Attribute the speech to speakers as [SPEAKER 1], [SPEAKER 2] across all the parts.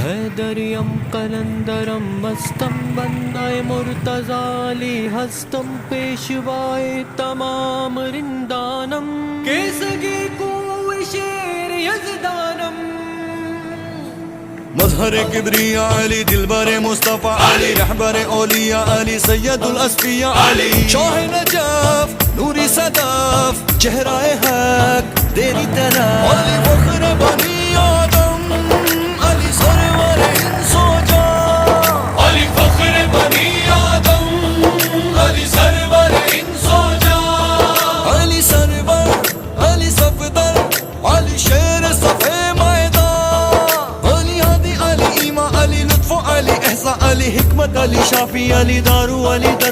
[SPEAKER 1] حیدریم قلندرم مستم بندہ مرتضی علی ہستم پیشوائے تمام رندانم کیسگی کو شیر یزدانم
[SPEAKER 2] مظہر کبریا علی دلبر مصطفیٰ علی رہبر اولیاء علی سید الاسفیاء علی شاہ نجف نوری صدف چہرہ حق تیری طرح علی فخر بنی آدم علی سرور انس و جاں
[SPEAKER 1] علی فخر بنی آدم علی سرور انس و جاں
[SPEAKER 2] علی سرور علی صفدر علی شیر صفے میدان علی ہادی علی ایمان علی لطف علی احسان علی حکمت علی شافی علی دارو علی در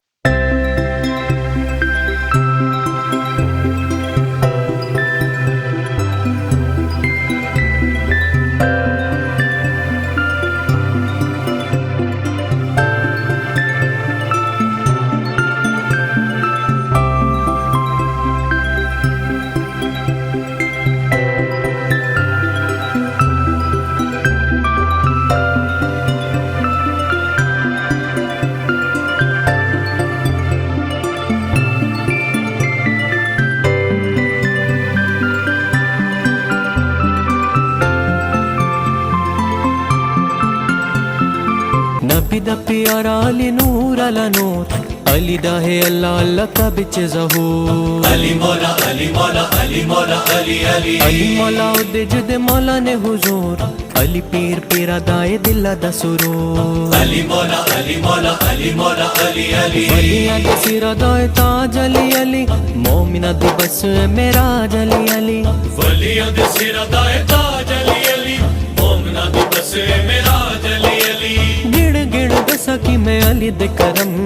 [SPEAKER 1] نبی دا پیارا علی نور علی نور علی دا ہے اللہ اللہ کا بچ ظہور
[SPEAKER 3] علی مولا علی مولا علی مولا علی علی
[SPEAKER 1] علی مولا دے جد مولا نے حضور علی پیر پیرا دائے دل دا سرور
[SPEAKER 3] علی مولا علی مولا علی مولا علی علی
[SPEAKER 1] علی دے سیرا دائے تاج علی علی مومنہ دے بس میراج علی علی
[SPEAKER 3] ولی دے سر دائے تاج علی علی مومنہ دی بس میراج علی علی
[SPEAKER 1] گڑ گڑ دسا کی میں علی دے کرم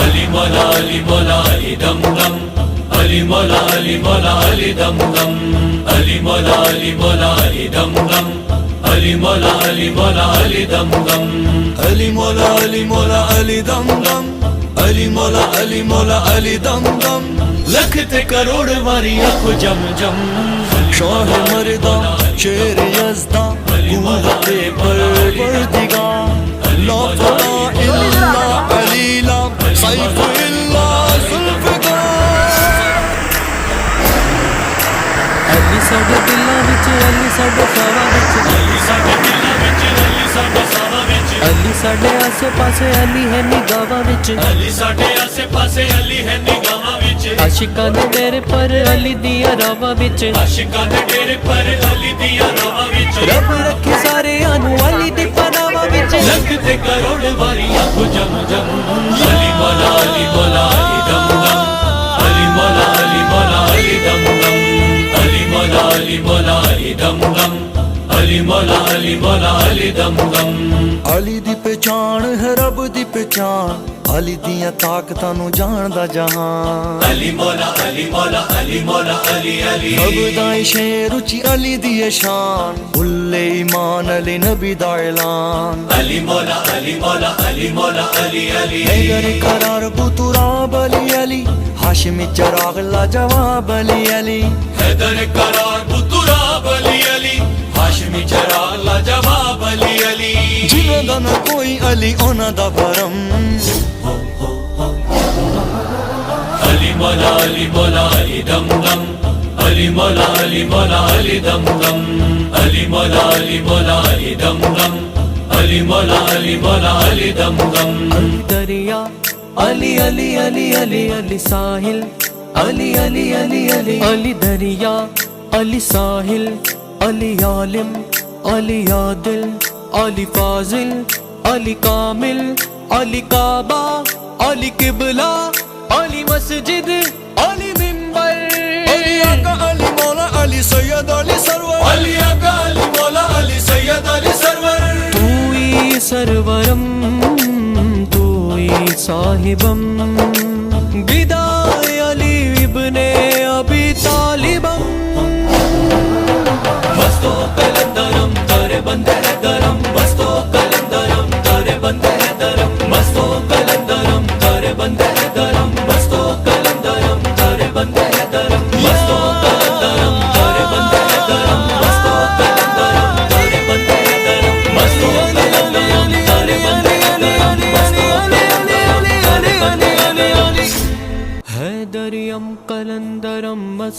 [SPEAKER 3] علی مولا علی مولا علی دم دم علی مولا علی مولا علی دم دم علی مولا علی مولا علی دم دم علی مولا علی مولا علی دم دم
[SPEAKER 2] علی مولا علی مولا علی دم دم علی مولا علی مولا علی دم دم
[SPEAKER 3] لکھتے کروڑ واری اکھو جم جم
[SPEAKER 2] شاہ مردہ شیر یزدہ قوت پروردگار لا فدا الا علیلا سیف اللہ ذوالفقار
[SPEAKER 1] علی ساڈے دلاں وچ علی ساڈے ساواں وچ
[SPEAKER 3] علی ساڈے دلاں وچ علی ساڈے ساواں وچ
[SPEAKER 1] علی ساڈے آسے پاسے علی ہے نگاواں وچ
[SPEAKER 3] علی ساڈے آسے پاسے علی ہے نگاہاں وچ
[SPEAKER 1] عاشقاں دے ڈیرے پر علی دیاں راواں وچ
[SPEAKER 3] عاشقاں دے ڈیرے پر علی دیاں راواں وچ
[SPEAKER 1] رب رکھے سارے انو علی دی پناواں وچ
[SPEAKER 3] لکھتے کروڑ واری اکھو جم جم علی مولا علی مولا علی دم دم علی مولا علی مولا علی دم دم علی مولا علی مولا علی دم دم علی مولا علی مولا علی دم دم
[SPEAKER 2] علی دی پہچان ہے رب دی پہچان علی دیاں طاقتاں نو جاندا جہان
[SPEAKER 3] علی مولا علی مولا علی مولا علی علی
[SPEAKER 2] رب دا شیر اچھی علی دی شان کل ایمان علی نبی دا اعلان
[SPEAKER 3] علی مولا علی مولا علی مولا علی علی
[SPEAKER 2] حیدر قرار بطراب علی علی ہاشمی چراغ لا جواب علی علی
[SPEAKER 3] حیدر قرار بطراب علی علی ہاشمی چراغ لا جواب علی علی
[SPEAKER 2] جنہاں دا نہ کوئی علی انہاں دا برم
[SPEAKER 3] علی مولا علی مولا علی دم دم علی مولا علی مولا علی دم دم علی مولا علی مولا علی دم دم علی مولا علی مولا علی دم دم
[SPEAKER 1] علی دریا علی علی علی علی علی ساحل علی علی علی علی علی دریا علی ساحل علی عالم علی عادل علی فاضل علی کامل علی کعبہ علی قبلہ علی مسجد علی منبر
[SPEAKER 2] علی آقا علی مولا علی سید علی سرور
[SPEAKER 3] علی آقا علی مولا علی سید علی سرور
[SPEAKER 1] توئی سرورم توئی صاحبم گدائے علی ابن ابی طالبم
[SPEAKER 3] مستو کلندرم تارے بندے ہے درم مستو کلندرم تارے بندے ہے درم مستو کلندرم تارے بندے ہے درم مستو کلندرم تارے بندے ہے درم مستو کلندرم تارے بندے ہے درم مستو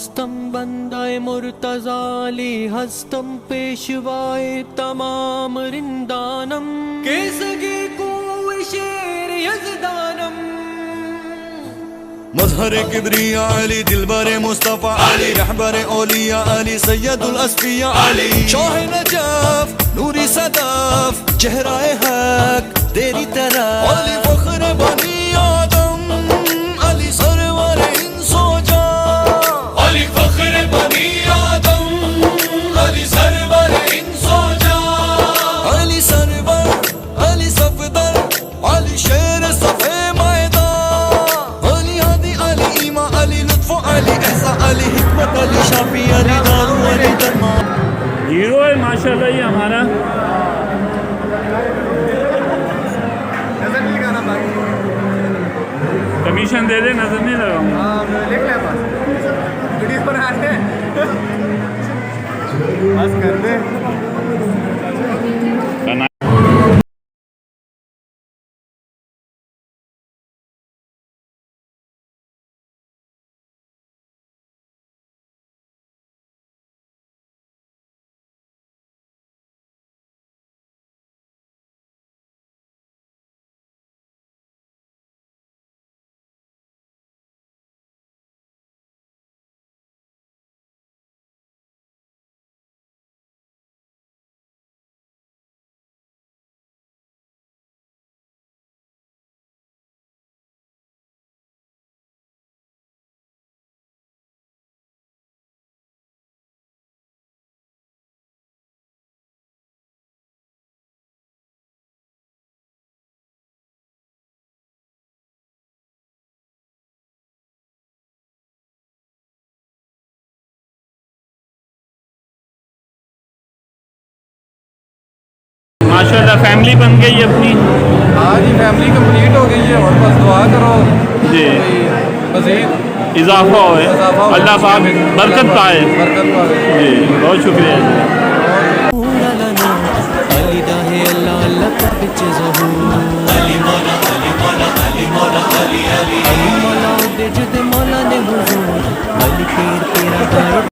[SPEAKER 1] ہستم بندائے مرتضی علی ہستم پیشوائے تمام رندانم کیسگی کو شیر یزدانم
[SPEAKER 2] مظہر کبریا علی دلبر مصطفیٰ علی رہبر اولیاء علی سید الاسفیاء علی شاہ نجف نوری صدف چہرہ حق تیری طرح علی فخر بنی آدم علی سرور انس و جان
[SPEAKER 3] علی فخر بنی آدم علی سرور انس و جان
[SPEAKER 2] علی سرور علی صفدر علی شیر صفے میدان علی ہادی علی ایما علی لطف علی احسا علی حکمت علی شافی علی دارو علی درمان
[SPEAKER 4] ہیرو ہے ماشاءاللہ یہ ہمارا کمیشن دے دے نظر نہیں لگاؤں گا
[SPEAKER 5] لکھ لیں بس ویڈیو بنا دیں بس کر دیں
[SPEAKER 4] ماشاءاللہ فیملی بن گئی اپنی
[SPEAKER 5] ہاں جی فیملی کمپلیٹ ہو گئی ہے اور بس دعا کرو
[SPEAKER 4] جی
[SPEAKER 5] مزید
[SPEAKER 4] اضافہ ہوئے اللہ پاک برکت پائے
[SPEAKER 5] برکت پائے
[SPEAKER 4] جی بہت شکریہ جی